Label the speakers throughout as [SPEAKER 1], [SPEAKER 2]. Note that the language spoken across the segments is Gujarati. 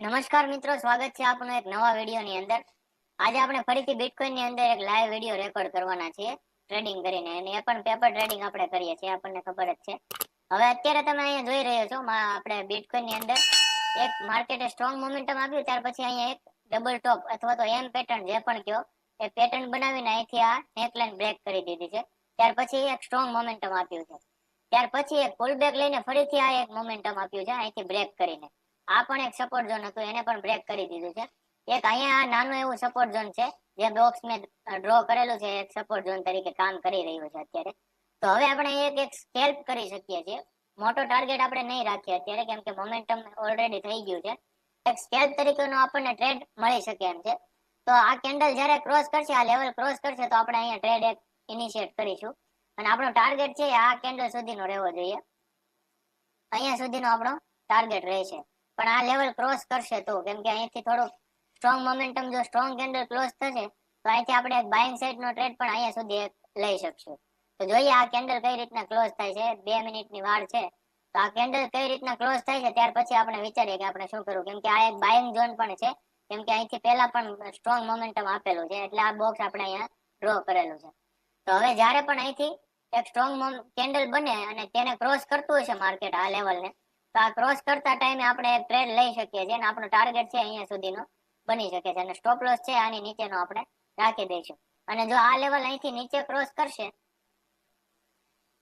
[SPEAKER 1] નમસ્કાર મિત્રો, સ્વાગત છે આપનું એક નવા વિડીયોની અંદર. આજે આપણે ફરીથી બિટકોઇનની અંદર એક લાઈવ વિડીયો રેકોર્ડ કરવાના છીએ ટ્રેડિંગ કરીને, અને એ પણ પેપર ટ્રેડિંગ આપણે કરીએ છીએ, આપણને ખબર જ છે. હવે અત્યારે તમે અહીંયા જોઈ રહ્યા છો આપણે બિટકોઇનની અંદર એક માર્કેટે સ્ટ્રોંગ મોમેન્ટમ આપ્યું, ત્યાર પછી અહીંયા એક ડબલ ટોપ અથવા તો એમ પેટર્ન જે પણ કહો એ પેટર્ન બનાવીને અહીંથી આ નેકલાઈન બ્રેક કરી દીધી છે. ત્યાર પછી એક સ્ટ્રોંગ મોમેન્ટમ આપ્યું છે. ત્યાર પછી એક પુલ બેક લઈને ફરીથી આ એક મોમેન્ટમ આપ્યું છે અહીંથી બ્રેક કરીને. આ પણ એક સપોર્ટ ઝોન હતું, એને પણ બ્રેક કરી દીધું છે. એક અહીંયા નાનું એવું સપોર્ટ ઝોન છે જે બોક્સ મેં ડ્રો કરેલું છે, એક સપોર્ટ ઝોન તરીકે કામ કરી રહ્યું છે અત્યારે. તો હવે આપણે એક સ્કેલ્પ કરી શકીએ છીએ. મોટો ટાર્ગેટ આપણે નહીં રાખીએ અત્યારે, કેમ કે મોમેન્ટમ ઓલરેડી થઈ ગયું છે. એક સ્કેલ્પ તરીકેનો આપણને ટ્રેડ મળી શકે એમ છે. તો આ કેન્ડલ જ્યારે ક્રોસ કરશે, આ લેવલ ક્રોસ કરશે, તો આપણે અહીંયા ટ્રેડ એક ઇનિશિયેટ કરીશું. અને આપણો ટાર્ગેટ છે આ કેન્ડલ સુધીનો રહેવો જોઈએ, અહીંયા સુધીનો આપણો ટાર્ગેટ રહેશે. પણ આ લેવલ ક્રોસ કરશે તો, કેમ કે અહીંથી થોડું સ્ટ્રોંગ મોમેન્ટમ, જો સ્ટ્રોંગ કેન્ડલ ક્લોઝ થશે તો અહીંથી આપણે એક બાઇંગ સાઇડનો ટ્રેડ પણ અહીંયા સુધી લઈ શકશું. તો જોઈએ આ કેન્ડલ કઈ રીતના ક્લોઝ થાય છે. 2 મિનિટની વાર છે, તો આ કેન્ડલ કઈ રીતના ક્લોઝ થાય છે ત્યાર પછી આપણે વિચારીએ કે આપણે શું કરવું, કેમ કે આ એક બાઇંગ ઝોન પણ છે, કેમ કે અહીંથી પહેલા પણ સ્ટ્રોંગ મોમેન્ટમ આપેલું છે, એટલે આ બોક્સ આપણે અહીંયા ડ્રો કરેલું છે. તો હવે જ્યારે પણ અહીંથી એક સ્ટ્રોંગ કેન્ડલ બને અને તેને ક્રોસ કરતું હશે માર્કેટ આ લેવલને, તો આ ક્રોસ કરતા ટાઈમે આપણે એક ટ્રેડ લઈ શકીએ છીએ અને આપણો ટાર્ગેટ છે અહીંયા સુધીનો બની શકે છે. અને સ્ટોપ લોસ છે આની નીચેનો આપણે રાખી દઈશું. અને જો આ લેવલ અહીંથી નીચે ક્રોસ કરશે,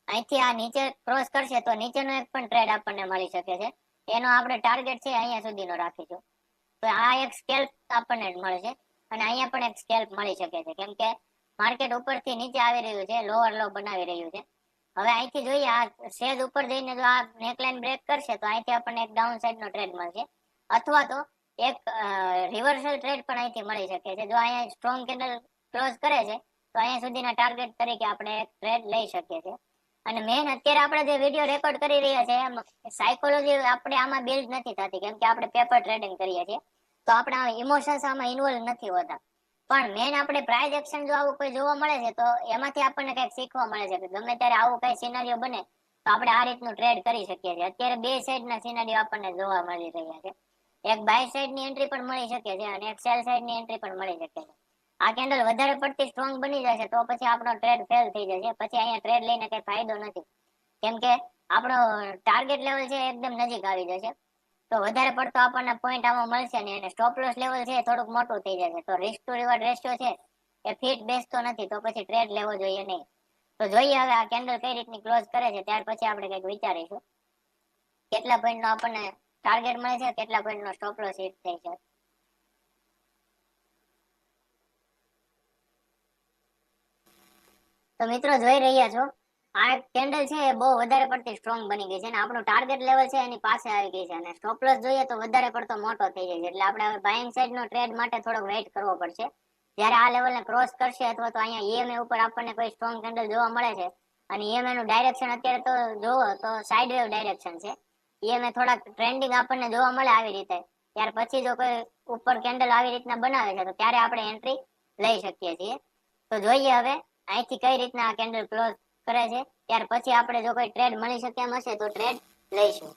[SPEAKER 1] અહીંથી આ નીચે ક્રોસ કરશે, તો નીચેનો એક પણ ટ્રેડ આપણને મળી શકે છે. એનો આપણે ટાર્ગેટ છે અહીંયા સુધીનો રાખીશું. તો આ એક સ્કેલ્પ આપણને મળે છે અને અહીંયા પણ એક સ્કેલ્પ મળી શકે છે, કેમ કે માર્કેટ ઉપરથી નીચે આવી રહ્યું છે, લોઅર લો બનાવી રહ્યું છે. હવે અહીંથી જોઈએ આ સેજ ઉપર જઈને જો આ નેકલાઈન બ્રેક કરશે, તો અહીંથી આપણને એક ડાઉન સાઈડ નો ટ્રેડ મળશે, અથવા તો એક રિવર્સલ ટ્રેડ પણ અહીંથી મળી શકે છે. જો અહીંયા સ્ટ્રોંગ કેન્ડલ ક્લોઝ કરે છે, તો અહીંયા સુધીના ટાર્ગેટ તરીકે આપણે એક ટ્રેડ લઈ શકીએ છીએ. અને મેન અત્યારે આપણે જે વિડીયો રેકોર્ડ કરી રહ્યા છે, એમ સાયકોલોજી આપણે આમાં બિલ્ડ નથી થતી, કેમ કે આપણે પેપર ટ્રેડિંગ કરીએ છીએ, તો આપણા ઇમોશન્સ આમાં ઇન્વોલ્વ નથી હોતા. પણ મેન આપણે પ્રાઇઝ એક્શન જો આવું કોઈ જોવા મળે છે, તો એમાંથી આપણને કંઈક શીખવા મળે છે કે ગમે ત્યારે આવું કઈ સિનારીઓ બને તો આપણે આ રીતનું ટ્રેડ કરી શકીએ છીએ. અત્યારે બે સાઈડના સિનારીઓ આપણને જોવા મળી રહ્યા છે. એક બાય સાઈડની એન્ટ્રી પણ મળી શકે છે અને એક સેલ સાઈડની એન્ટ્રી પણ મળી શકે છે. આ કેન્ડલ વધારે પડતી સ્ટ્રોંગ બની જશે તો પછી આપણો ટ્રેડ ફેલ થઈ જશે, પછી અહીંયા ટ્રેડ લઈને કઈ ફાયદો નથી, કેમ કે આપણો ટાર્ગેટ લેવલ છે એકદમ નજીક આવી જશે. તો વધારે પડતો આપણને પોઈન્ટ આમાં મળશે ને, અને સ્ટોપ લોસ લેવલ છે થોડુંક મોટું થઈ જશે, તો રિસ્ક ટુ રિવોર્ડ રેશિયો છે એ ફિટ બેસતો નથી, તો પછી ટ્રેડ લેવો જોઈએ નહીં. તો જોઈએ હવે આ કેન્ડલ કઈ રીતની ક્લોઝ કરે છે, ત્યાર પછી આપણે કંઈક વિચારીશું કેટલા પોઈન્ટ નો આપણને ટાર્ગેટ મળે છે, કેટલા પોઈન્ટ નો સ્ટોપ લોસ હિટ થાય છે. તો મિત્રો જોઈ રહ્યા છો આ કેન્ડલ છે એ બહુ વધારે પડતી સ્ટ્રોંગ બની ગઈ છે અને આપણું ટાર્ગેટ લેવલ છે એની પાસે આવી ગઈ છે, અને સ્ટોપ લોસ જોઈએ તો વધારે પડતો મોટો થઈ જાય છે. એટલે આપણે હવે બાઇંગ સાઈડ નો ટ્રેડ માટે થોડોક વેઇટ કરવો પડશે. જ્યારે આ લેવલને ક્રોસ કરશે અથવા તો અહીંયા ઈએમએ ઉપર આપણને કોઈ સ્ટ્રોંગ કેન્ડલ જોવા મળે છે, અને ઈએમએ નું ડાયરેક્શન અત્યારે તો જોવો તો સાઇડ વેવ ડાયરેક્શન છે, ઈએમએ થોડાક ટ્રેન્ડિંગ આપણને જોવા મળે આવી રીતે, ત્યાર પછી જો કોઈ ઉપર કેન્ડલ આવી રીતના બનાવે છે તો ત્યારે આપણે એન્ટ્રી લઈ શકીએ છીએ. તો જોઈએ હવે અહીંથી કઈ રીતના આ કેન્ડલ ક્લોઝ કરે છે, ત્યાર પછી આપણે જો કોઈ ટ્રેડ મળી શકે એમ હશે તો ટ્રેડ લઈશું.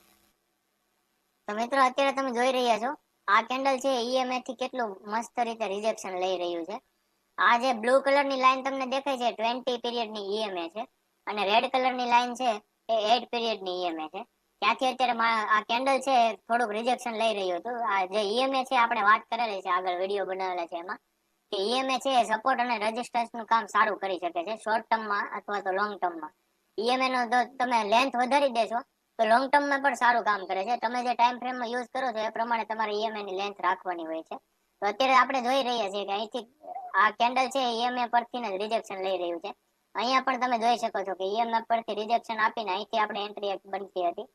[SPEAKER 1] તો મિત્રો અત્યારે તમે જોઈ રહ્યા છો આ કેન્ડલ છે ઈએમએ થી કેટલું મસ્ત રીતે રિજેક્શન લઈ રહ્યું છે. આ જે બ્લુ કલરની લાઈન તમને દેખાય છે 20 પીરિયડની ઈએમએ છે, અને રેડ કલરની લાઈન છે એ 8 પીરિયડની ઈએમએ છે. ત્યાંથી અત્યારે આ કેન્ડલ છે થોડુંક રિજેક્શન લઈ રહ્યું હતું. આ જે ઈએમએ છે આપણે વાત કરેલી છે, આગળ વિડીયો બનાવેલા છે એમાં, કે ઈએમએ છે સપોર્ટ અને રેઝિસ્ટન્સ નું કામ સારું કરી શકે છે શોર્ટ ટર્મમાં અથવા તો લોંગ ટર્મમાં. ઈએમએ નો જો તમે લેન્થ વધારી દેશો તો લોંગ ટર્મમાં પણ સારું કામ કરે છે. તમે જે ટાઈમ ફ્રેમમાં યુઝ કરો છો એ પ્રમાણે તમારે ઈએમએ ની લેન્થ રાખવાની હોય છે. તો અત્યારે આપણે જોઈ રહ્યા છીએ કે અહીંથી આ કેન્ડલ છે ઈએમએ પરથી જ રિજેક્શન લઈ રહ્યું છે. અહીંયા પણ તમે જોઈ શકો છો કે ઈએમએ પરથી રિજેક્શન આપીને અહીંથી આપણે એન્ટ્રી એક બનતી હતી,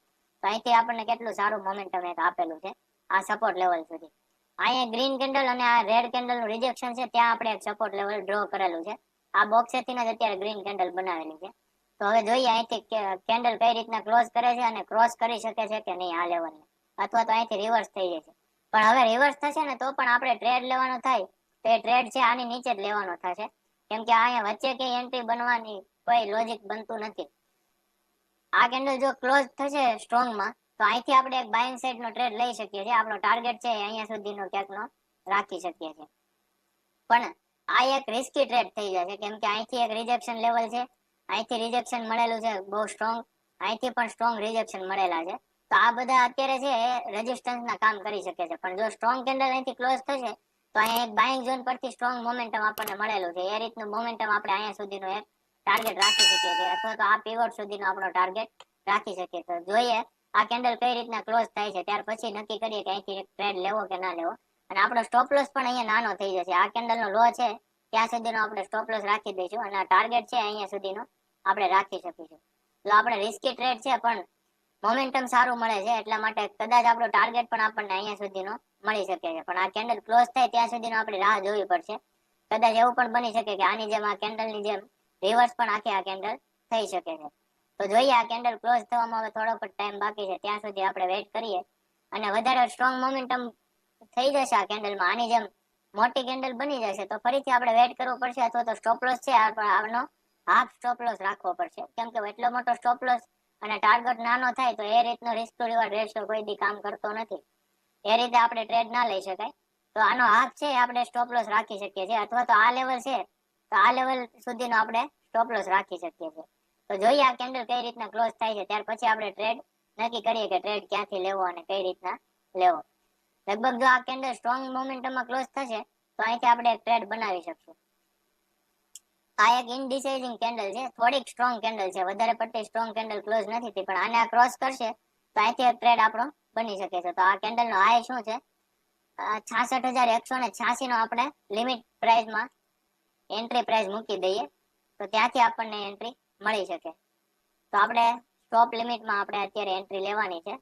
[SPEAKER 1] તો અહીંથી આપણને કેટલું સારું મોમેન્ટમ એક આપેલું છે આ સપોર્ટ લેવલ સુધી. અહીંયા ગ્રીન કેન્ડલ અને આ રેડ કેન્ડલ નું રિજેક્શન છે, ત્યાં આપણે એક સપોર્ટ લેવલ ડ્રો કરેલું છે. આ બોક્સેથી જ અત્યારે ગ્રીન કેન્ડલ બનાવેલી છે. તો હવે જોઈએ અહીંથી કેન્ડલ કઈ રીતના ક્લોઝ કરે છે અને ક્રોસ કરી શકે છે કે નહીં આ લેવલને, અથવા તો અહીંથી રિવર્સ થઈ જશે. પણ હવે રિવર્સ થશે ને તો પણ આપણે ટ્રેડ લેવાનો થાય તો એ ટ્રેડ છે આની નીચે જ લેવાનો થશે, કેમ કે અહીંયા વચ્ચે કઈ એન્ટ્રી બનવાની કોઈ લોજિક બનતું નથી. આ કેન્ડલ જો ક્લોઝ થશે સ્ટ્રોંગમાં તો અહીંથી આપણે એક બાયિંગ સાઈડ નો ટ્રેડ લઈ શકીએ છીએ. આપણો ટાર્ગેટ છે અહીંયા સુધીનો ક્યાંકનો રાખી શકીએ છીએ. પણ આ એક રિસ્કી ટ્રેડ થઈ જાય છે, કેમ કે અહીંથી એક રિજેક્શન લેવલ છે, અહીંથી રિજેક્શન મળેલું છે બહુ સ્ટ્રોંગ, અહીંથી પણ સ્ટ્રોંગ રિજેક્શન મળેલા છે. તો આ બધા અત્યારે છે એ રેઝિસ્ટન્સના કામ કરી શકે છે. પણ જો સ્ટ્રોંગ કેન્ડલ અહીંથી ક્લોઝ થશે તો અહીંયા એક બાઇંગ ઝોન પરથી સ્ટ્રોંગ મોમેન્ટમ આપણને મળેલું છે. એ રીતનું મોમેન્ટમ આપણે અહીંયા સુધીનો એક ટાર્ગેટ રાખી શકીએ છીએ, અથવા તો આ પીવોટ સુધીનો આપણો ટાર્ગેટ રાખી શકીએ. તો જોઈએ આ કેન્ડલ કઈ રીતના ક્લોઝ થાય છે, ત્યાર પછી નક્કી કરીએ કે અહીંથી ટ્રેડ લેવો કે ના લેવો. અને આપણો સ્ટોપ લોસ પણ અહીંયા નાનો થઈ જશે. આ કેન્ડલનો લો છે ત્યાં સુધીનો આપણે સ્ટોપ લોસ રાખી દઈશું, અને આ ટાર્ગેટ છે અહીંયા સુધીનો આપણે રાખી શકીશું. એટલે આપણે રિસ્કી ટ્રેડ છે, પણ મોમેન્ટમ સારું મળે છે, એટલા માટે કદાચ આપણો ટાર્ગેટ પણ આપણને અહીંયા સુધીનો મળી શકે છે. પણ આ કેન્ડલ ક્લોઝ થાય ત્યાં સુધીનો આપણે રાહ જોવી પડશે. કદાચ એવું પણ બની શકે કે આની જેમ આ કેન્ડલની જેમ રિવર્સ પણ આખી આ કેન્ડલ થઈ શકે છે. તો જોઈએ આ કેન્ડલ ક્લોઝ થવામાં હવે થોડોક જ ટાઈમ બાકી છે, ત્યાં સુધી આપણે વેઇટ કરીએ. અને વધારે સ્ટ્રોંગ મોમેન્ટમ થઈ જશે આ કેન્ડલમાં, આની જેમ મોટી કેન્ડલ બની જશે, તો ફરીથી આપણે વેઇટ કરવું પડશે, અથવા તો સ્ટોપ લોસ છે આનો હાફ સ્ટોપ લોસ રાખવો પડશે. કેમ કે એટલો મોટો સ્ટોપ લોસ અને ટાર્ગેટ નાનો થાય તો એ રીતનો રિસ્ક ટુ રિવોર્ડ રેશિયો કોઈ દી કામ કરતો નથી. એ રીતે આપણે ટ્રેડ ના લઈ શકાય. તો આનો હાફ છે આપણે સ્ટોપ લોસ રાખી શકીએ છીએ, અથવા તો આ લેવલ છે તો આ લેવલ સુધીનો આપણે સ્ટોપ લોસ રાખી શકીએ છીએ. તો જોઈએ આ કેન્ડલ કઈ રીતના ક્લોઝ થાય છે, ત્યાર પછી આપણે ટ્રેડ નક્કી કરીએ કે ટ્રેડ ક્યાંથી લેવો અને કઈ રીતના લેવો. લગભગ જો આ કેન્ડલ સ્ટ્રોંગ મોમેન્ટમમાં ક્લોઝ થશે તો અહીંથી આપણે એક ટ્રેડ બનાવી શકશું. આ એક ઇનડિસાઇઝિંગ કેન્ડલ છે, થોડીક સ્ટ્રોંગ કેન્ડલ છે, વધારે પડતી સ્ટ્રોંગ કેન્ડલ ક્લોઝ નથી થઈ, પણ આને આ ક્રોસ કરશે તો અહીંથી એક ટ્રેડ આપણો બની શકે છે. તો આ કેન્ડલનો હાઈ શું છે, 66,186 નો આપણે લિમિટ પ્રાઇસમાં એન્ટ્રી પ્રાઇસ મૂકી દઈએ તો ત્યાંથી આપણને એન્ટ્રી મળી શકે. તો આપણે સ્ટોપ લિમિટમાં આપણે અત્યારે એન્ટ્રી લેવાની છે.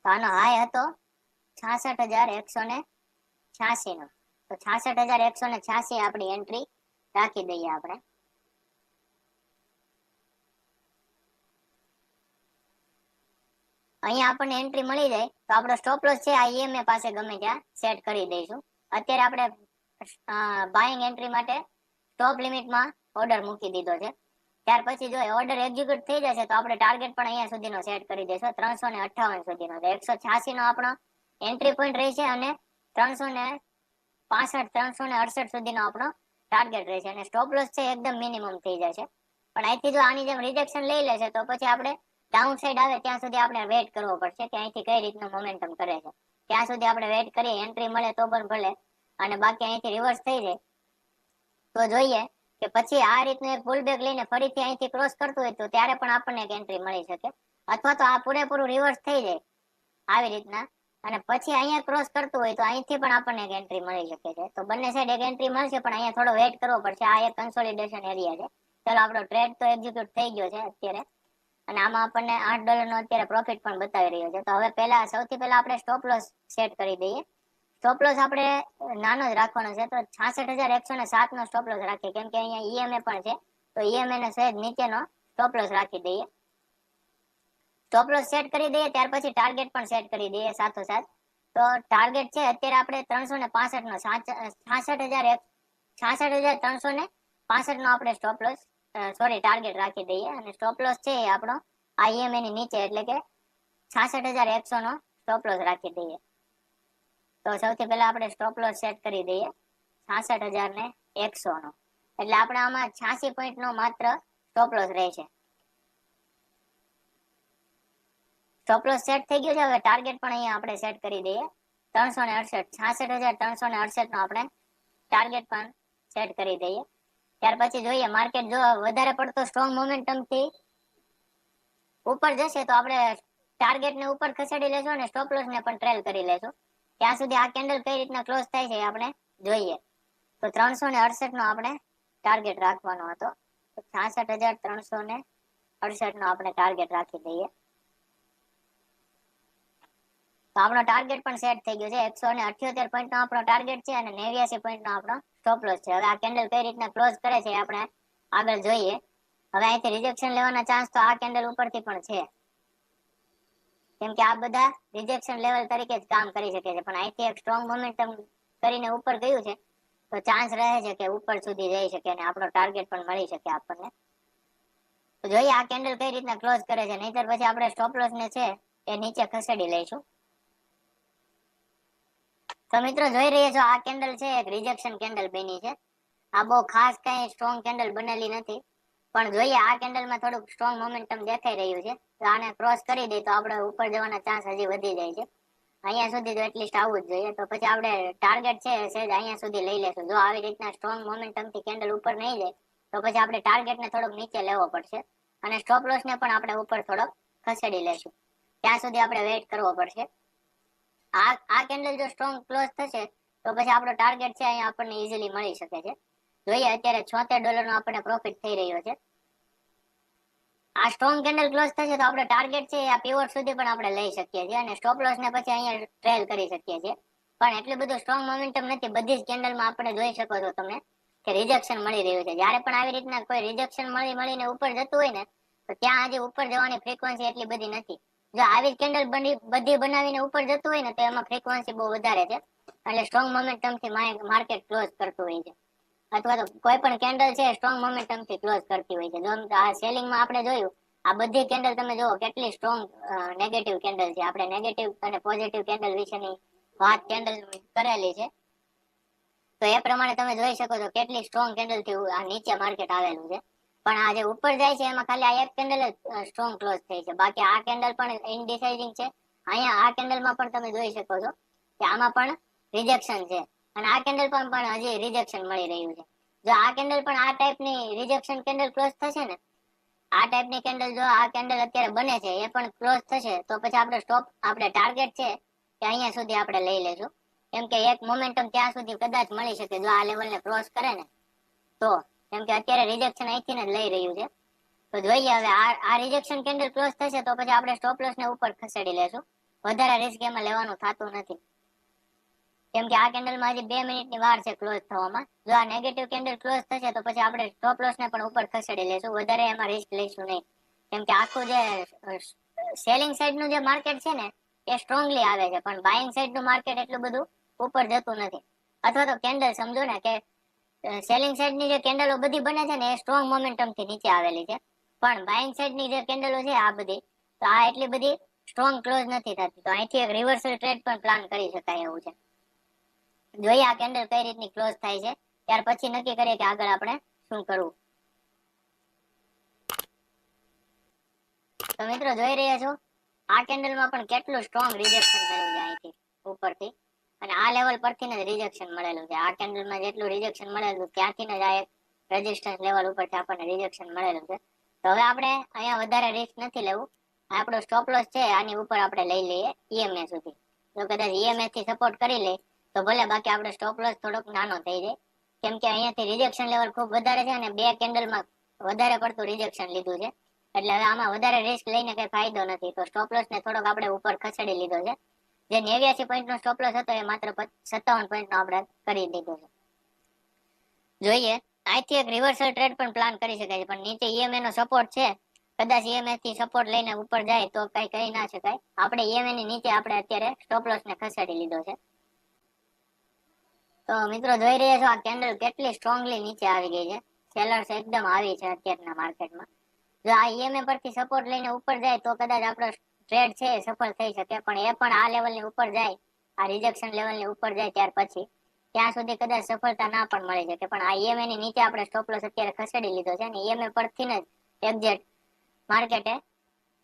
[SPEAKER 1] તો આનો હાઈ હતો 66,186 નો, તો 66,186 આપણી એન્ટ્રી રાખી દઈએ આપણે. અહીંયા આપણને એન્ટ્રી મળી જાય તો આપણો સ્ટોપ લોસ છે આ EMA પાસે ગમે ત્યાં સેટ કરી દઈશું. અત્યારે આપણે બાઇંગ એન્ટ્રી માટે સ્ટોપ લિમિટમાં ઓર્ડર મૂકી દીધો છે. ત્યાર પછી જો ઓર્ડર એક્ઝિક્યુટ થઈ જશે તો આપણે ટાર્ગેટ પણ અહીંયા સુધીનો સેટ કરી દઈશું, 358 સુધીનો. 186 નો આપણો એન્ટ્રી પોઈન્ટ રહેશે, અને 365 368 સુધીનો આપણો ટાર્ગેટ રહેશે, અને સ્ટોપ લોસ છે એકદમ મિનિમમ થઈ જશે. પણ અહીંથી જો આની જેમ રિજેક્શન લઈ લેશે તો પછી આપણે ડાઉન સાઈડ આવે ત્યાં સુધી આપણે વેઇટ કરવો પડશે કે અહીંથી કઈ રીતનું મોમેન્ટમ કરે છે. ત્યાં સુધી આપણે વેઇટ કરીએ, એન્ટ્રી મળે તો પણ ભલે, અને બાકી અહીંથી રિવર્સ થઈ જાય તો જોઈએ કે પછી આ રીતનું એક પુલ બેક લઈને ફરીથી અહીંથી ક્રોસ કરતું હોય તો ત્યારે પણ આપણને એક એન્ટ્રી મળી શકે, અથવા તો આ પૂરેપૂરું રિવર્સ થઈ જાય આવી રીતના અને પછી અહીંયા ક્રોસ કરતું હોય તો અહીંથી પણ આપણને એક એન્ટ્રી મળી શકે છે. તો બંને સાઈડ એક એન્ટ્રી મળશે, પણ અહીંયા થોડો વેઇટ કરવો પડશે. આ એક કન્સોલિડેશન એરિયા છે. ચાલો આપણો ટ્રેડ તો એક્ઝિક્યુટ થઈ ગયો છે અત્યારે, અને આમાં આપણને $8 નો અત્યારે પ્રોફિટ પણ બતાવી રહ્યો છે. તો હવે સૌથી પહેલા આપણે સ્ટોપ લોસ સેટ કરી દઈએ. સ્ટોપ લોસ આપણે નાનો જ રાખવાનો છે, તો 66,107 નો સ્ટોપ લોસ રાખીએ, કેમ કે અહીંયા EMA પણ છે, તો EMA ને સહેજ નીચેનો સ્ટોપ લોસ રાખી દઈએ. સ્ટોપ લોસ સેટ કરી દઈએ ત્યાર પછી ટાર્ગેટ પણ સેટ કરી દઈએ સાથોસાથ. તો ટાર્ગેટ છે અત્યારે આપણે 365 નો 66,365 નો આપણે સ્ટોપ લોસ ટાર્ગેટ રાખી દઈએ, અને સ્ટોપ લોસ છે એ આપણો આ EMA ની નીચે એટલે કે 66,100 નો સ્ટોપ લોસ રાખી દઈએ. તો સૌથી પહેલા આપણે સ્ટોપ લોસ સેટ કરી દઈએ 66,100 નો, એટલે આપણે આમાં 86 પોઈન્ટ નો માત્ર સ્ટોપ લોસ રહેશે. સ્ટોપ લોસ સેટ થઈ ગયો છે. હવે ટાર્ગેટ પણ અહીંયા આપણે સેટ કરી દઈએ 368, 66,368 નો આપણે ટાર્ગેટ પણ સેટ કરી દઈએ. ત્યાર પછી જોઈએ માર્કેટ જો વધારે પડતો સ્ટ્રોંગ મોમેન્ટમ થી ઉપર જશે તો આપણે ટાર્ગેટ ને ઉપર ખસેડી લેશું અને સ્ટોપ લોસ ને પણ ટ્રેલ કરી લેશું. ત્યાં સુધી આ કેન્ડલ કઈ રીતના ક્લોઝ થાય છે આપણે જોઈએ. તો 368 નો આપણે ટાર્ગેટ રાખવાનો હતો, તો 66,368 નો આપણે ટાર્ગેટ રાખી દઈએ. તો આપણો ટાર્ગેટ પણ સેટ થઈ ગયો છે. 178 પોઈન્ટ નો આપણો ટાર્ગેટ છે, અને 89 પોઈન્ટ નો આપણો સ્ટોપ લોસ છે. હવે આ કેન્ડલ કઈ રીતના ક્લોઝ કરે છે આપણે આગળ જોઈએ. હવે અહીંથી રિજેક્શન લેવાના ચાન્સ તો આ કેન્ડલ ઉપરથી પણ છે, કેમ કે આ બધા રિજેક્શન લેવલ તરીકે જ કામ કરી શકે છે. પણ અહીંથી એક સ્ટ્રોંગ મોમેન્ટમ કરીને ઉપર ગયું છે, તો ચાન્સ રહે છે કે ઉપર સુધી જઈ શકે અને આપણો ટાર્ગેટ પણ મળી શકે આપણને. તો જોઈએ આ કેન્ડલ કઈ રીતના ક્લોઝ કરે છે, નહીતર પછી આપણે સ્ટોપ લોસ ને છે એ નીચે ખસેડી લઈશું. તો મિત્રો જોઈ રહ્યા છો આ કેન્ડલ છે એક રિજેક્શન કેન્ડલ બની છે. આ બહુ ખાસ કઈ સ્ટ્રોંગ કેન્ડલ બનેલી નથી, પણ જોઈએ આ કેન્ડલમાં થોડુંક સ્ટ્રોંગ મોમેન્ટમ દેખાઈ રહ્યું છે. તો આને ક્રોસ કરી દે તો આપણે ઉપર જવાના ચાન્સ હજી વધી જાય છે. અહીંયા સુધી તો એટલીસ્ટ આવવું જ જોઈએ. તો પછી આપણે ટાર્ગેટ છે સેજ અહીંયા સુધી લઈ લેશું. જો આવી રીતના સ્ટ્રોંગ મોમેન્ટમથી કેન્ડલ ઉપર નહીં જાય તો પછી આપણે ટાર્ગેટને થોડોક નીચે લેવો પડશે અને સ્ટોપ લોસને પણ આપણે ઉપર થોડોક ખસેડી લેશું. ત્યાં સુધી આપણે વેઇટ કરવો પડશે. આ કેન્ડલ જો સ્ટ્રોંગ ક્લોઝ થશે તો પછી આપણો ટાર્ગેટ છે અહીંયા આપણને ઈઝીલી મળી શકે છે. જોઈએ અત્યારે $76 નો આપણને પ્રોફિટ થઈ રહ્યો છે. આ સ્ટ્રોંગ કેન્ડલ ક્લોઝ થશે તો આપણો ટાર્ગેટ છે આ પીવોટ સુધી પણ આપણે લઈ શકીએ છીએ અને સ્ટોપ લોસ ને પછી અહીંયા ટ્રેલ કરી શકીએ છીએ. પણ એટલું બધું સ્ટ્રોંગ મોમેન્ટમ નથી. બધી જ કેન્ડલમાં આપણે જોઈ શકો છો તમે કે રિજેક્શન મળી રહ્યું છે. જ્યારે પણ આવી રીતના કોઈ રિજેક્શન મળીને ઉપર જતું હોય ને તો ત્યાં હજી ઉપર જવાની ફ્રીક્વન્સી એટલી બધી નથી. જો આવી કેન્ડલ બધી બનાવીને ઉપર જતું હોય ને તો એમાં ફ્રીક્વન્સી બહુ વધારે છે, એટલે સ્ટ્રોંગ મોમેન્ટમથી માર્કેટ ક્લોઝ કરતું હોય છે. અથવા તો કોઈ પણ કેન્ડલ છે સ્ટ્રોંગ મોમેન્ટમથી ક્લોઝ કરતી હોય છે. જો આ સેલિંગમાં આપણે જોયું આ બધી કેન્ડલ તમે જુઓ કેટલી સ્ટ્રોંગ નેગેટિવ કેન્ડલ છે. આપણે નેગેટિવ અને પોઝિટિવ કેન્ડલ વિશેની વાત કેન્ડલ કરેલી છે. તો એ પ્રમાણે તમે જોઈ શકો છો કેટલી સ્ટ્રોંગ કેન્ડલથી આ નીચે માર્કેટ આવેલું છે. પણ આ જે ઉપર જાય છે એમાં ખાલી આ એક કેન્ડલ જ સ્ટ્રોંગ ક્લોઝ થઈ છે. બાકી આ કેન્ડલ પણ ઇનડિસાઇઝિંગ છે. અહીંયા આ કેન્ડલમાં પણ તમે જોઈ શકો છો કે આમાં પણ રિજેક્શન છે અને આ કેન્ડલ પણ હજી રિજેક્શન મળી રહ્યું છે. જો આ કેન્ડલ પણ આ ટાઈપની રિજેક્શન કેન્ડલ ક્લોઝ થશે ને, આ ટાઈપની કેન્ડલ જો આ કેન્ડલ અત્યારે બને છે એ પણ ક્લોઝ થશે તો પછી આપણે ટાર્ગેટ છે કે અહીંયા સુધી આપણે લઈ લેશું. કેમ કે એક મોમેન્ટમ ત્યાં સુધી કદાચ મળી શકે જો આ લેવલને ક્રોસ કરે ને તો. કેમ કે અત્યારે રિજેક્શન અહીંથી જ લઈ રહ્યું છે. તો જોઈએ હવે આ રિજેક્શન કેન્ડલ ક્લોઝ થશે તો પછી આપણે સ્ટોપ લોસ ને ઉપર ખસેડી લેશું. વધારે રિસ્ક એમાં લેવાનું થતું નથી. કેમ કે આ કેન્ડલમાં હજી 2 મિનિટની વાર છે ક્લોઝ થવામાં. જો આ નેગેટિવ કેન્ડલ ક્લોઝ થશે તો પછી આપણે સ્ટોપ લોસ ને પણ ઉપર ખસેડી લેશું. વધારે એમાં રિસ્ક લઈશું નહીં. કેમ કે આખું જે સેલિંગ સાઈડનું જે માર્કેટ છે ને એ સ્ટ્રોંગલી આવે છે, પણ બાઇંગ સાઈડનું માર્કેટ એટલું બધું ઉપર જતું નથી. અથવા તો કેન્ડલ સમજો ને કે સેલિંગ સાઈડની જે કેન્ડલો બધી બને છે ને એ સ્ટ્રોંગ મોમેન્ટમથી નીચે આવેલી છે, પણ બાઇંગ સાઈડની જે કેન્ડલો છે આ બધી તો આ એટલી બધી સ્ટ્રોંગ ક્લોઝ નથી થતી. તો અહીંથી એક રિવર્સલ ટ્રેડ પણ પ્લાન કરી શકાય એવું છે. જોઈએ આ કેન્ડલ કઈ રીતની ક્લોઝ થાય છે, ત્યાર પછી નક્કી કરીએ કે આગળ આપણે શું કરવું. તો મિત્રો જોઈ રહ્યા છો આ કેન્ડલમાં પણ કેટલું સ્ટ્રોંગ રિજેક્શન મળ્યું છે અહીંથી ઉપરથી, અને આ લેવલ પરથી જ રિજેક્શન મળેલું છે. આ કેન્ડલમાં જેટલું રિજેક્શન મળેલું ત્યાંથી જ આ એક રેઝિસ્ટન્સ લેવલ ઉપરથી આપણને રિજેક્શન મળેલું છે. તો હવે આપણે અહીંયા વધારે રિસ્ક નથી લેવું. આપણો સ્ટોપ લોસ છે આની ઉપર આપણે લઈ લઈએ EMA સુધી. જો કદાચ EMA થી સપોર્ટ કરી લે તો ભલે, બાકી આપણો સ્ટોપ લોસ થોડોક નાનો થઈ જાય. કેમ કે અહીંયાથી રિજેક્શન લેવલ ખૂબ વધારે છે અને 2 કેન્ડલમાં વધારે પડતું રિજેક્શન લીધું છે. એટલે હવે આમાં વધારે રિસ્ક લઈને કઈ ફાયદો નથી. તો સ્ટોપ લોસ ને થોડોક આપણે ઉપર ખસેડી લીધો છે. જે 89 પોઈન્ટ નો સ્ટોપ લોસ હતો એ માત્ર 57 પોઈન્ટ નો આપણે કરી દીધો છે. જોઈએ અહીંથી એક રિવર્સલ ટ્રેડ પણ પ્લાન કરી શકાય છે, પણ નીચે EMA નો સપોર્ટ છે. કદાચ EMA થી સપોર્ટ લઈને ઉપર જાય તો કઈ કહી ના શકાય. આપણે EMA ની નીચે આપણે અત્યારે સ્ટોપ લોસ ને ખસેડી લીધો છે. તો મિત્રો જોઈ રહ્યા છો આ કેન્ડલ કેટલી સ્ટ્રોંગલી નીચે આવી ગઈ છે. સેલર્સ એકદમ આવી છે અત્યારના માર્કેટમાં. જો આ EMA પરથી સપોર્ટ લઈને ઉપર જાય તો કદાચ આપણો ટ્રેડ છે એ સફળ થઈ શકે, પણ એ પણ આ લેવલની ઉપર જાય, આ રિજેક્શન લેવલની ઉપર જાય ત્યાર પછી ત્યાં સુધી કદાચ સફળતા ના પણ મળી શકે. પણ આ EMA ની નીચે આપણે સ્ટોપ લોસ અત્યારે ખસેડી લીધો છે અને EMA પરથી જ એક્ઝેક્ટ માર્કેટે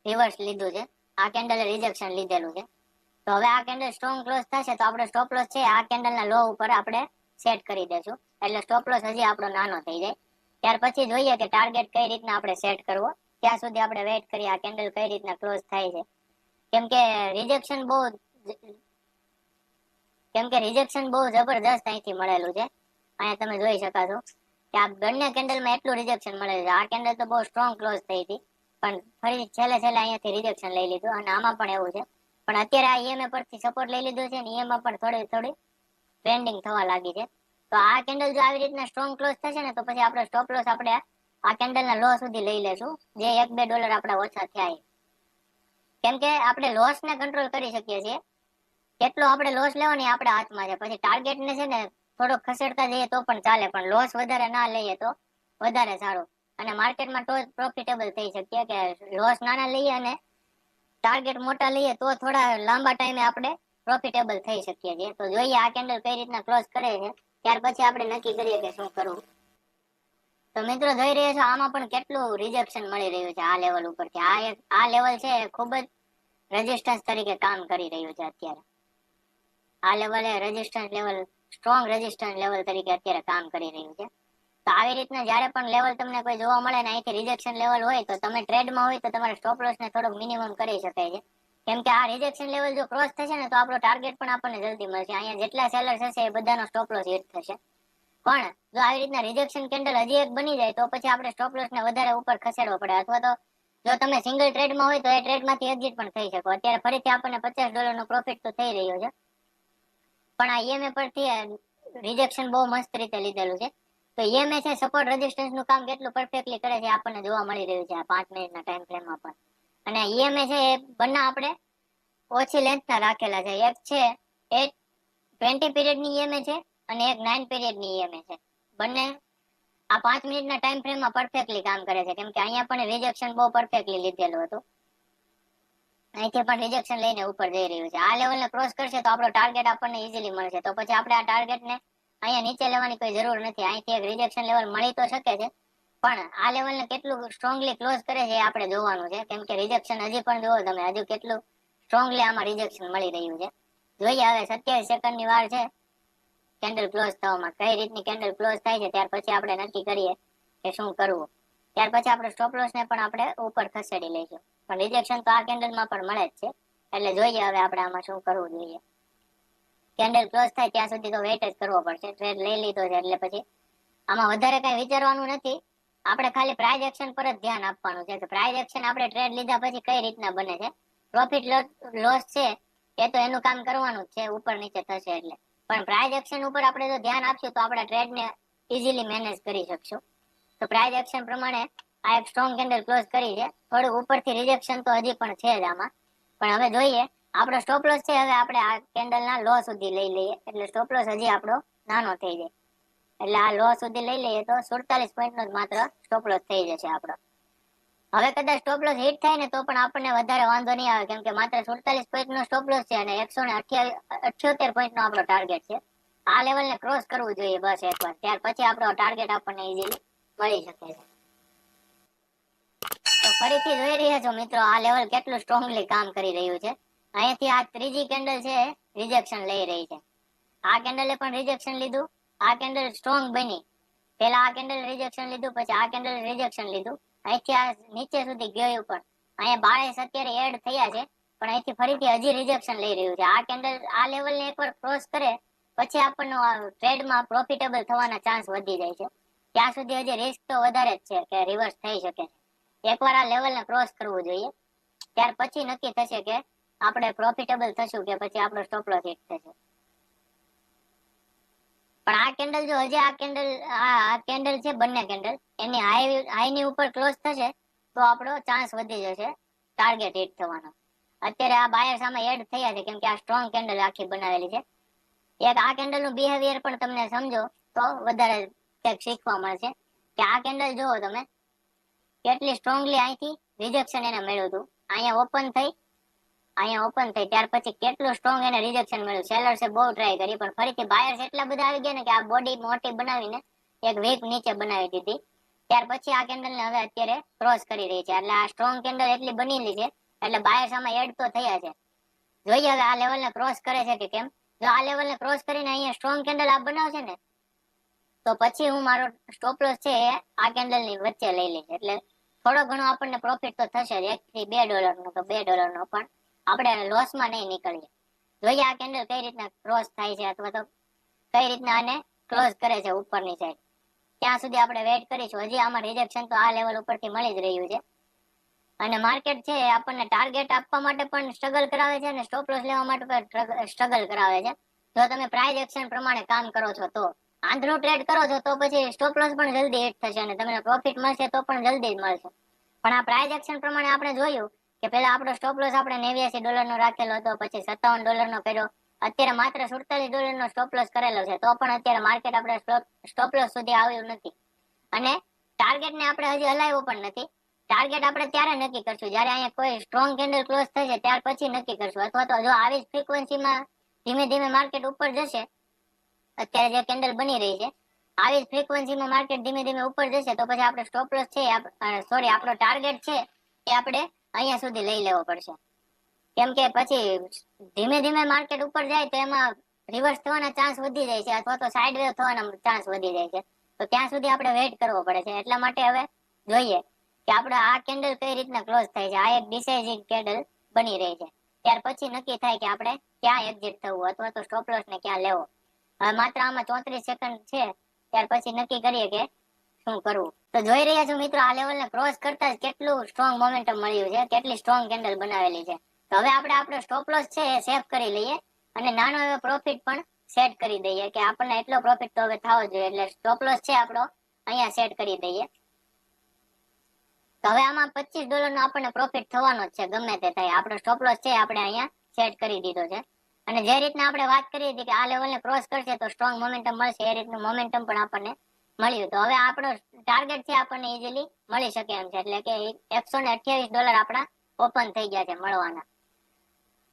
[SPEAKER 1] રિવર્સ લીધું છે. આ કેન્ડલે રિજેક્શન લીધેલું છે. તો હવે આ કેન્ડલ સ્ટ્રોંગ ક્લોઝ થશે તો આપણો સ્ટોપ લોસ છે આ કેન્ડલના લો ઉપર આપણે સેટ કરી દેશું. એટલે સ્ટોપ લોસ હજી આપણો નાનો થઈ જાય. ત્યાર પછી જોઈએ કે ટાર્ગેટ કઈ રીતના આપણે સેટ કરવો. ત્યાં સુધી આપણે વેઇટ કરીએ આ કેન્ડલ કઈ રીતના ક્લોઝ થાય છે. કેમ કે રિજેક્શન બહુ જબરદસ્ત અહીંથી મળેલું છે. અહીંયા તમે જોઈ શકો છો કે આ બંને કેન્ડલમાં એટલું રિજેક્શન મળેલું છે. આ કેન્ડલ તો બહુ સ્ટ્રોંગ ક્લોઝ થઈ હતી, પણ ફરી છેલ્લે અહીંયાથી રિજેક્શન લઈ લીધું અને આમાં પણ એવું છે. પણ અત્યારે આ EMA પરથી સપોર્ટ લઈ લીધું છે અને EMA પણ થોડી ટ્રેન્ડિંગ થવા લાગી છે. તો આ કેન્ડલ જો આવી રીતના સ્ટ્રોંગ ક્લોઝ થશે ને તો પછી આપણો સ્ટોપ લોસ આપણે આ કેન્ડલના લો સુધી લઈ લેશું, જે $1-2 આપણા ઓછા થયા. કેમ કે આપણે લોસને કંટ્રોલ કરી શકીએ છીએ. કેટલો આપણે લોસ લેવો ને આપણા હાથમાં છે. પછી ટાર્ગેટને છે ને થોડોક ખસેડતા જઈએ તો પણ ચાલે, પણ લોસ વધારે ના લઈએ તો વધારે સારું. અને માર્કેટમાં તો પ્રોફિટેબલ થઈ શકીએ કે લોસ નાના લઈએ અને ટાર્ગેટ મોટા લઈએ તો થોડા લાંબા ટાઈમે આપણે પ્રોફિટેબલ થઈ શકીએ છીએ. તો જોઈએ આ કેન્ડલ કઈ રીતના ક્લોઝ કરે છે, ત્યાર પછી આપણે નક્કી કરીએ કે શું કરવું. તો મિત્રો જોઈ રહ્યા છો આમાં પણ કેટલું રિજેક્શન મળી રહ્યું છે આ લેવલ ઉપરથી. આ લેવલ છે ખૂબ જ રેઝિસ્ટન્સ તરીકે કામ કરી રહ્યું છે અત્યારે. આ લેવલે resistance level, strong resistance level તરીકે અત્યારે કામ કરી રહ્યું છે. તો આવી રીતના જ્યારે પણ લેવલ તમને કોઈ જોવા મળે ને અહીંથી રિજેક્શન લેવલ હોય તો તમે ટ્રેડમાં હોય તો તમારે સ્ટોપ લોસ ને થોડોક મિનિમમ કરી શકાય છે. કેમ કે આ રિજેક્શન લેવલ જો ક્રોસ થશે ને તો આપણો ટાર્ગેટ પણ આપણને જલ્દી મળશે. અહીંયા જેટલા સેલર્સ હશે એ બધાનો સ્ટોપ લોસ હિટ થશે. પણ જો આવી રીતના રિજેક્શન કેન્ડલ હજી એક બની જાય તો પછી આપણે સ્ટોપ લોસ ને વધારે ઉપર ખસેડવો પડે, અથવા તો જો તમે સિંગલ ટ્રેડમાં હોય તો એ ટ્રેડમાંથી એક્ઝિટ પણ થઈ શકો. અત્યારે ફરીથી આપણને $50 નો પ્રોફિટ તો થઈ રહ્યો છે, પણ આ ઈએમએ પરથી રિજેક્શન બહુ મસ્ત રીતે લીધેલું છે. તો ઈએમએ છે સપોર્ટ રેઝિસ્ટન્સ નું કામ કેટલું પરફેક્ટલી કરે છે આપણને જોવા મળી રહ્યું છે આ 5 મિનિટના ટાઈમ ફ્રેમમાં પણ. અને ઈએમએ છે એ બંને આપણે ઓછી લેન્થના રાખેલા છે. એક છે એ 20 પીરિયડની ઈએમએ છે અને એક 9 પીરિયડની ઈએમએ છે. બંને આ 5 મિનિટના ટાઈમ ફ્રેમમાં પરફેક્ટલી કામ કરે છે, કેમ કે અહીંયા પણ રિજેક્શન બહુ પરફેક્ટલી લીધેલું હતું. અહીંથી પણ રિજેક્શન લઈને ઉપર જઈ રહ્યું છે. આ લેવલને ક્રોસ કરશે તો આપણો ટાર્ગેટ આપણને ઈઝીલી મળશે. તો પછી આપણે આ ટાર્ગેટને અહીંયા નીચે લેવાની કોઈ જરૂર નથી. અહીંથી એક રિજેક્શન લેવલ મળી તો શકે છે, પણ આ લેવલને કેટલું સ્ટ્રોંગલી ક્લોઝ કરે છે એ આપણે જોવાનું છે. કેમ કે રિજેક્શન હજી પણ જોવો તમે, હજુ કેટલું સ્ટ્રોંગલી આમાં રિજેક્શન મળી રહ્યું છે. જોઈએ હવે 27 સેકન્ડની વાર છે કેન્ડલ ક્લોઝ થવામાં. કઈ રીતની કેન્ડલ ક્લોઝ થાય છે ત્યાર પછી આપણે નક્કી કરીએ કે શું કરવું. ત્યાર પછી આપણે સ્ટોપ લોસ ને પણ આપણે ઉપર ખસેડી લઈશું. પણ રિજેક્શન તો આ કેન્ડલમાં પણ મળે જ છે, એટલે જોઈએ હવે આપણે આમાં શું કરવું જોઈએ. કેન્ડલ ક્લોઝ થાય ત્યાં સુધી તો વેઇટ જ કરવો પડશે. ટ્રેડ લઈ લીધો છે એટલે પછી આમાં વધારે કઈ વિચારવાનું નથી. આપણે ખાલી પ્રાઇસ એક્શન પર જ ધ્યાન આપવાનું છે કે પ્રાઇસ એક્શન આપણે ટ્રેડ લીધા પછી કઈ રીતના બને છે. પ્રોફિટ લોસ છે એ તો એનું કામ કરવાનું જ છે, ઉપર નીચે થશે એટલે. પણ પ્રાઇસ એક્શન ઉપર આપણે જો ધ્યાન આપશું તો આપણે ટ્રેડને ઇઝીલી મેનેજ કરી શકશું. તો પ્રાઇસ એક્શન પ્રમાણે આ એક સ્ટ્રોંગ કેન્ડલ ક્લોઝ કરી છે. થોડું ઉપરથી રિજેક્શન તો હજી પણ છે જ આમાં, પણ હવે જોઈએ આપણો સ્ટોપ લોસ છે હવે આપણે આ કેન્ડલના લો સુધી લઈ લઈએ, એટલે સ્ટોપ લોસ હજી આપણો નાનો થઈ જાય. એટલે આ લો સુધી લઈ લઈએ તો 47 પોઈન્ટનો જ માત્ર સ્ટોપ લોસ થઈ જશે આપણો. હવે કદાચ સ્ટોપ લોસ હિટ થાય ને તો પણ આપણને વધારે વાંધો નહીં આવે, કેમ કે માત્ર 47 પોઈન્ટનો સ્ટોપ લોસ છે અને 178 પોઈન્ટનો આપણો ટાર્ગેટ છે. આ લેવલને ક્રોસ કરવું જોઈએ બસ એકવાર, ત્યાર પછી આપણો ટાર્ગેટ આપણને ઈઝીલી મળી શકે છે. તો ફરીથી જોઈ રહ્યા છો મિત્રો આ લેવલ કેટલું સ્ટ્રોંગલી કામ કરી રહ્યું છે. અહીંથી આ ત્રીજી કેન્ડલ છે રિજેક્શન લઈ રહી છે. આ કેન્ડલે પણ રિજેક્શન લીધું, આ કેન્ડલ સ્ટ્રોંગ બની. પેલા આ કેન્ડલ રિજેક્શન લીધું, પછી આ કેન્ડલ રિજેક્શન લીધું. અહીંથી આ નીચે સુધી ગયું પણ અહીંયા 22 અત્યારે એડ થયા છે, પણ અહીંથી ફરીથી હજી રિજેક્શન લઈ રહ્યું છે. આ કેન્ડલ આ લેવલને એકવાર ક્રોસ કરે પછી આપણનો ટ્રેડમાં પ્રોફિટેબલ થવાના ચાન્સ વધી જાય છે. ત્યાં સુધી હજી રિસ્ક તો વધારે જ છે કે રિવર્સ થઈ શકે છે. એકવાર આ લેવલને ક્રોસ કરવું જોઈએ, ત્યાર પછી નક્કી થશે કે આપણે પ્રોફિટેબલ થશું કે પછી આપણો સ્ટોપ લોસ હિટ થશે. પણ આ કેન્ડલ જો હજી આ કેન્ડલ છે, બંને કેન્ડલ એની હાઈની ઉપર ક્લોઝ થશે તો આપણો ચાન્સ વધી જશે ટાર્ગેટ હિટ થવાનો. અત્યારે આ બાયર સામે એડ થયા છે કેમ કે આ સ્ટ્રોંગ કેન્ડલ આખી બનાવેલી છે. એક આ કેન્ડલનું બિહેવિયર પણ તમને સમજો તો વધારે કંઈક શીખવા મળશે કે આ કેન્ડલ જુઓ તમે કેટલી સ્ટ્રોંગલી અહીંથી રિજેક્શન એને મળ્યું હતું. અહીંયા ઓપન થઈ ત્યાર પછી કેટલું સ્ટ્રોંગ એને રિજેક્શન મળ્યું. સેલર્સે બહુ ટ્રાય કરી પણ ફરીથી બાયર્સ એટલા બધા આવી ગયા ને કે આ બોડી મોટી બનાવીને એક વીક નીચે બનાવી દીધી. ત્યાર પછી આ કેન્ડલને હવે અત્યારે ક્રોસ કરી રહી છે. એટલે આ સ્ટ્રોંગ કેન્ડલ એટલી બનેલી છે એટલે બાયર્સ આમાં એડ તો થયા છે. જોઈએ હવે આ લેવલને ક્રોસ કરે છે કે કેમ. જો આ લેવલને ક્રોસ કરીને અહીંયા સ્ટ્રોંગ કેન્ડલ આ બનાવશે ને તો પછી હું મારો સ્ટોપ લોસ છે એ આ કેન્ડલની વચ્ચે લઈ લઈશ. એટલે થોડો ઘણો આપણને પ્રોફિટ તો થશે જ, $1 થી $2 તો $2 પણ આપણે લોસમાં નહીં નીકળીએ. જોઈએ આ કેન્ડલ કઈ રીતના ક્રોસ થાય છે અથવા તો કઈ રીતના આને ક્લોઝ કરે છે ઉપરની સાઈડ. ત્યાં સુધી આપણે વેઇટ કરીશું. હજી આમાં રિજેક્શન તો આ લેવલ ઉપરથી મળી જ રહ્યું છે. અને માર્કેટ છે આપણને ટાર્ગેટ આપવા માટે પણ સ્ટ્રગલ કરાવે છે અને સ્ટોપ લોસ લેવા માટે પણ સ્ટ્રગલ કરાવે છે. જો તમે પ્રાઇસ એક્શન પ્રમાણે કામ કરો છો તો આંધળો ટ્રેડ કરો છો તો પછી સ્ટોપ લોસ પણ જલ્દી હિટ થશે અને તમને પ્રોફિટ મળશે તો પણ જલ્દી જ મળશે. પણ આ પ્રાઇસ એક્શન પ્રમાણે આપણે જોયું કે પહેલા આપણો સ્ટોપ લોસ આપણે $89 નો રાખેલો હતો, પછી $57 નો કર્યો, અત્યારે માત્ર $47 નો સ્ટોપ લોસ કરેલો છે, તો પણ અત્યારે માર્કેટ આપણે સ્ટોપ લોસ સુધી આવ્યું નથી. અને ટાર્ગેટ ને આપણે હજી હલાવ્યો પણ નથી. ટાર્ગેટ આપણે ત્યારે નક્કી કરશું જ્યારે અહીંયા કોઈ સ્ટ્રોંગ કેન્ડલ ક્લોઝ થશે ત્યાર પછી નક્કી કરશું, અથવા તો જો આવી જ ફ્રીક્વન્સીમાં ધીમે ધીમે માર્કેટ ઉપર જશે, અત્યારે જે કેન્ડલ બની રહી છે આવી જ ફ્રીક્વન્સીમાં માર્કેટ ધીમે ધીમે ઉપર જશે તો પછી આપણે સ્ટોપ લોસ છે સોરી આપણો ટાર્ગેટ છે એ આપણે અહીંયા સુધી લઈ લેવો પડશે. કેમ કે પછી ધીમે ધીમે માર્કેટ ઉપર જાય તો એમાં રિવર્સ થવાના ચાન્સ વધી જાય છે, અથવા તો સાઇડ વેવ થવાના ચાન્સ વધી જાય છે. તો ત્યાં સુધી આપણે વેઇટ કરવો પડે છે. એટલા માટે હવે જોઈએ કે આપણે આ કેન્ડલ કઈ રીતના ક્લોઝ થાય છે. આ એક ડિસાઇઝિંગ કેન્ડલ બની રહી છે, ત્યાર પછી નક્કી થાય કે આપણે ક્યાં એક્ઝિટ થવું અથવા તો સ્ટોપ લોસ ને ક્યાં લેવો. હવે માત્ર આમાં 34 સેકન્ડ છે, ત્યાર પછી નક્કી કરીએ કે શું કરવું. તો જોઈ રહ્યા છો મિત્રો, આ લેવલ ને ક્રોસ કરતા જ કેટલું સ્ટ્રોંગ મોમેન્ટમ મળ્યું છે, કેટલી સ્ટ્રોંગ કેન્ડલ બનાવેલી છે. તો હવે આપણે આપણો સ્ટોપ લોસ છે એ સેવ કરી લઈએ અને નાનો એવો પ્રોફિટ પણ સેટ કરી દઈએ કે આપણને એટલો પ્રોફિટ તો હવે થવો જોઈએ, એટલે સ્ટોપ લોસ છે આપણો અહીંયા સેટ કરી દઈએ. તો હવે આમાં $25 નો આપણને પ્રોફિટ થવાનો જ છે, ગમે તે થાય. આપણો સ્ટોપ લોસ છે આપણે અહીંયા સેટ કરી દીધો છે. અને જે રીતના આપણે વાત કરી હતી કે આ લેવલને ક્રોસ કરશે તો સ્ટ્રોંગ મોમેન્ટમ મળશે, એ રીતનું મોમેન્ટમ પણ આપણને મળ્યું. તો હવે આપણો ટાર્ગેટ છે આપણને ઈઝીલી મળી શકે એમ છે, એટલે કે $128 આપણા ઓપન થઈ ગયા છે મળવાના.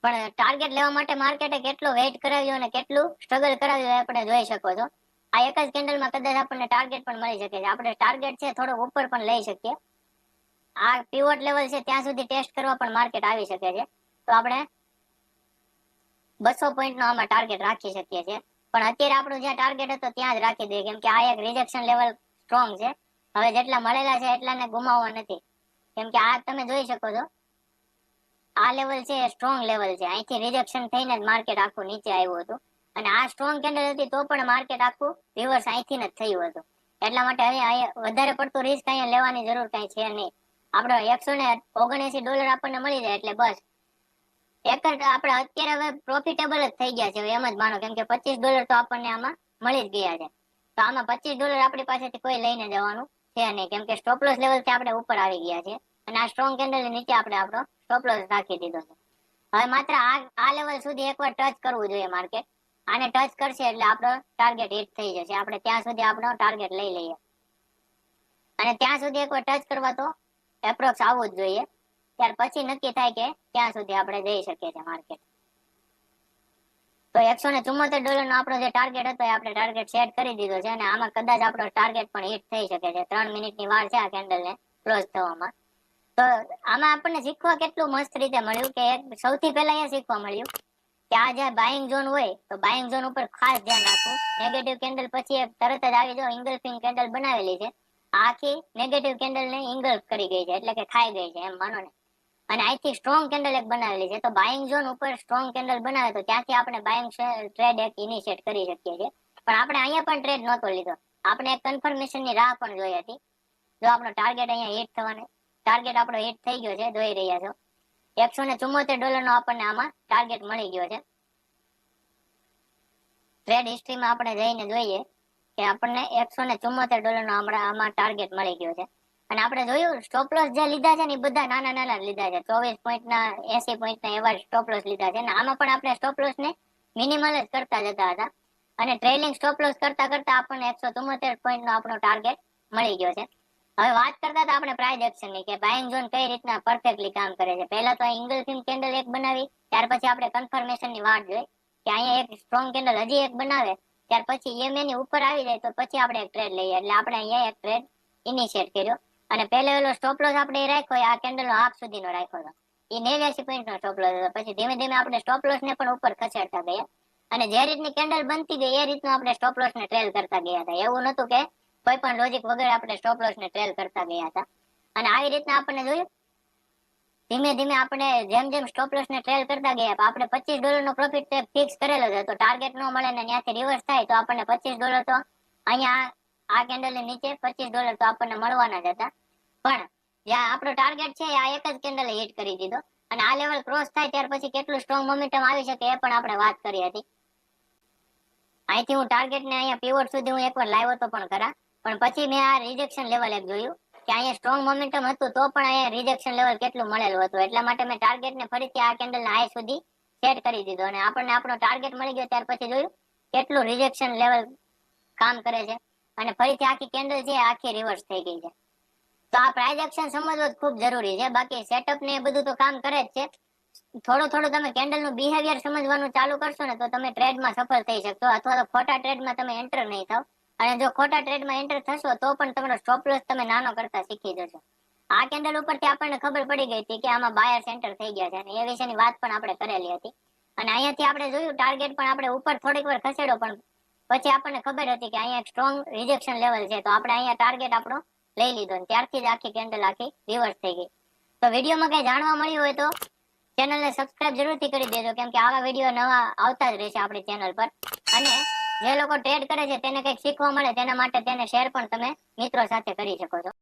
[SPEAKER 1] પણ ટાર્ગેટ લેવા માટે માર્કેટે કેટલો વેઇટ કરાવ્યો અને કેટલું સ્ટ્રગલ કરાવ્યું એ આપણે જોઈ શકો છો. આ એક જ કેન્ડલમાં કદાચ આપણને ટાર્ગેટ પણ મળી શકે છે. આપણે ટાર્ગેટ છે થોડો ઉપર પણ લઈ શકીએ. આ પીવોટ લેવલ છે ત્યાં સુધી ટેસ્ટ કરવા પણ માર્કેટ આવી શકે છે. તો આપણે 200 પોઈન્ટ નો આમાં ટાર્ગેટ રાખી શકીએ છીએ. પણ અત્યારે આપણું જ્યાં ટાર્ગેટ હતો ત્યાં જ રાખી દઈએ, કેમ કે આ એક રિજેક્શન લેવલ સ્ટ્રોંગ છે. હવે જેટલા મળેલા છે એટલાને ગુમાવવા નથી, કેમ કે આ તમે જોઈ શકો છો આ લેવલ છે સ્ટ્રોંગ લેવલ છે. અહીંથી રિજેક્શન થઈને જ માર્કેટ આખું નીચે આવ્યું હતું, અને આ સ્ટ્રોંગ કેન્ડલ હતી તો પણ માર્કેટ આખું રિવર્સ અહીંથી જ થયું હતું. એટલા માટે અહીંયા વધારે પડતું રિસ્ક અહીંયા લેવાની જરૂર કઈ છે નહીં. આપણો $179 આપણને મળી જાય એટલે બસ એક જ આપણે અત્યારે હવે પ્રોફિટેબલ જ થઈ ગયા છે એમ જ માનો, કેમ કે $25 તો આપણને આમાં મળી જ ગયા છે. તો આમાં $25 આપણી પાસેથી કોઈ લઈને જવાનું છે નહીં, કેમ કે સ્ટોપ લોસ લેવલ થી આપણે ઉપર આવી ગયા છે અને આ સ્ટ્રોંગ કેન્ડલ નીચે આપણે આપણો સ્ટોપ લોસ રાખી દીધો છે. હવે માત્ર આ લેવલ સુધી એકવાર ટચ કરવું જોઈએ માર્કેટ. આને ટચ કરશે એટલે આપણો ટાર્ગેટ હિટ થઈ જશે. આપણે ત્યાં સુધી આપણો ટાર્ગેટ લઈ લઈએ, અને ત્યાં સુધી એકવાર ટચ કરવા તો એપ્રોક્સ આવવું જ જોઈએ. ત્યાર પછી નક્કી થાય કે ક્યાં સુધી આપણે જઈ શકીએ છીએ માર્કેટ. તો $174 નો આપણો જે ટાર્ગેટ હતો એ આપણે ટાર્ગેટ સેટ કરી દીધો છે, અને આમાં કદાચ આપણો ટાર્ગેટ પણ હિટ થઈ શકે છે. 3 મિનિટની વાર છે આ કેન્ડલને ક્લોઝ થવામાં. તો આમાં આપણને શીખવા કેટલું મસ્ત રીતે મળ્યું કે સૌથી પહેલા એ શીખવા મળ્યું કે આ જે બાઇંગ ઝોન હોય તો બાઇંગ ઝોન ઉપર ખાસ ધ્યાન રાખવું. નેગેટિવ કેન્ડલ પછી તરત જ આવી જો ઇંગલ્ફિંગ કેન્ડલ બનાવેલી છે, આખી નેગેટિવ કેન્ડલ ને ઇંગલ્ફ કરી ગઈ છે, એટલે કે ખાઈ ગઈ છે એમ માનો ને. અને અહીંથી સ્ટ્રોંગ કેન્ડલ એક બનાવેલી છે, તો બાઇંગ ઝોન ઉપર સ્ટ્રોંગ કેન્ડલ બનાવે તો ત્યાંથી આપણે બાઇંગ ટ્રેડ એક ઇનિશિયેટ કરી શકીએ છીએ. પણ આપણે અહીંયા પણ ટ્રેડ નહોતો લીધો, આપણે એક કન્ફર્મેશનની રાહ પણ જોઈ હતી. જો આપણો ટાર્ગેટ અહીંયા હિટ થવાનો, ટાર્ગેટ આપણો હિટ થઈ ગયો છે, જોઈ રહ્યા છો. $174 નો આપણને આમાં ટાર્ગેટ મળી ગયો છે. ટ્રેડ હિસ્ટ્રીમાં આપણે જઈને જોઈએ કે આપણને $174 નો આમાં ટાર્ગેટ મળી ગયો છે. અને આપણે જોયું સ્ટોપ લોસ જે લીધા છે ને એ બધા નાના નાના લીધા છે, 24 પોઈન્ટના 80 પોઈન્ટના એવા સ્ટોપ લોસ લીધા છે. અને આમાં પણ આપણે સ્ટોપ લોસ ને મિનિમલ જ કરતા જતા હતા, અને ટ્રેલિંગ સ્ટોપ લોસ કરતા કરતા આપણને 174 પોઈન્ટનો આપણો ટાર્ગેટ મળી ગયો છે. હવે વાત કરતા હતા આપણે પ્રાઇસ એક્શનની કે બાઇંગ ઝોન કઈ રીતના પરફેક્ટલી કામ કરે છે. પહેલા તો ઇંગલ્ફિંગ કેન્ડલ એક બનાવી, ત્યાર પછી આપણે કન્ફર્મેશનની વાટ જોઈ કે અહીંયા એક સ્ટ્રોંગ કેન્ડલ હજી એક બનાવે, ત્યાર પછી EMA ની ઉપર આવી જાય તો પછી આપણે એક ટ્રેડ લઈએ, એટલે આપણે અહીંયા એક ટ્રેડ ઇનિશિયેટ કર્યો. અને પહેલો સ્ટોપ લોસ આપણે રાખ્યો આ કેન્ડલનો હાફ સુધીનો રાખ્યો હતો, એ 89 પોઈન્ટનો સ્ટોપ લોસ હતો. પછી ધીમે ધીમે આપણે સ્ટોપ લોસ ને પણ ઉપર ખસેડતા ગયા, અને જે રીતની કેન્ડલ બનતી ગઈ એ રીતનું આપણે સ્ટોપ લોસ ને ટ્રેલ કરતા ગયા હતા. એવું નતું કે કોઈ પણ લોજિક વગર આપણે સ્ટોપ લોસ ને ટ્રેલ કરતા ગયા હતા. અને આવી રીતના આપણને જોયું ધીમે ધીમે આપણે જેમ જેમ સ્ટોપ લોસ ને ટ્રેલ કરતા ગયા, આપણે $25 નો પ્રોફિટ ફિક્સ કરેલો છે. તો ટાર્ગેટ ન મળે ને ત્યાંથી રિવર્સ થાય તો આપણને $25 તો અહીંયા આ કેન્ડલ ની નીચે $25 તો આપણને મળવાના જ હતા. પણ જ્યાં આપણો ટાર્ગેટ છે આ એક જ કેન્ડલે હિટ કરી દીધો, અને આ લેવલ ક્રોસ થાય ત્યાર પછી કેટલું સ્ટ્રોંગ મોમેન્ટમ આવી શકે એ પણ આપણે વાત કરી હતી. અહીંથી હું ટાર્ગેટ ને અહીંયા પીવોટ સુધી હું એકવાર લાવ્યો તો પણ ખરા, પણ પછી મેં આ રિજેક્શન લેવલ એક જોયું કે અહીંયા સ્ટ્રોંગ મોમેન્ટમ હતું તો પણ અહીંયા રિજેક્શન લેવલ કેટલું મળેલું હતું. એટલા માટે મેં ટાર્ગેટ ને ફરીથી આ કેન્ડલ ના હાઈ સુધી સેટ કરી દીધો અને આપણને આપણો ટાર્ગેટ મળી ગયો. ત્યાર પછી જોયું કેટલું રિજેક્શન લેવલ કામ કરે છે અને ફરીથી આખી કેન્ડલ છે આખી રિવર્સ થઈ ગઈ છે. તો આ પ્રાઇઝ એક્શન સમજવું ખૂબ જરૂરી છે. બાકી સેટઅપ ને એ બધું તો કામ કરે જ છે. થોડું થોડું તમે કેન્ડલ નું બિહેવિયર સમજવાનું ચાલુ કરશો ને તો તમે ટ્રેડમાં સફળ થઈ શકશો, અથવા તો ખોટા ટ્રેડમાં તમે એન્ટર નહીં થાવ. અને જો ખોટા ટ્રેડમાં એન્ટર થશો તો પણ તમારો સ્ટોપ લોસ તમે નાનો કરતા શીખી જશો. આ કેન્ડલ ઉપરથી આપણને ખબર પડી ગઈ હતી કે આમાં બાયર્સ એન્ટર થઈ ગયા છે અને એ વિશેની વાત પણ આપણે કરેલી હતી. અને અહીંયાથી આપણે જોયું ટાર્ગેટ પણ આપણે ઉપર થોડીક વાર ખસેડો, પણ પછી આપણને ખબર હતી કે અહીંયા એક સ્ટ્રોંગ રિજેક્શન લેવલ છે, તો આપણે અહીંયા ટાર્ગેટ આપણો લઈ લીધો અને ત્યારથી જ આખી કેન્ડલ આખી રિવર્સ થઈ ગઈ. તો વિડીયોમાં કઈ જાણવા મળ્યું હોય તો ચેનલને સબસ્ક્રાઇબ જરૂરથી કરી દેજો, કેમ કે આવા વિડીયો નવા આવતા જ રહેશે આપણી ચેનલ પર. અને જે લોકો ટ્રેડ કરે છે તેને કંઈક શીખવા મળે તેના માટે તેને શેર પણ તમે મિત્રો સાથે કરી શકો છો.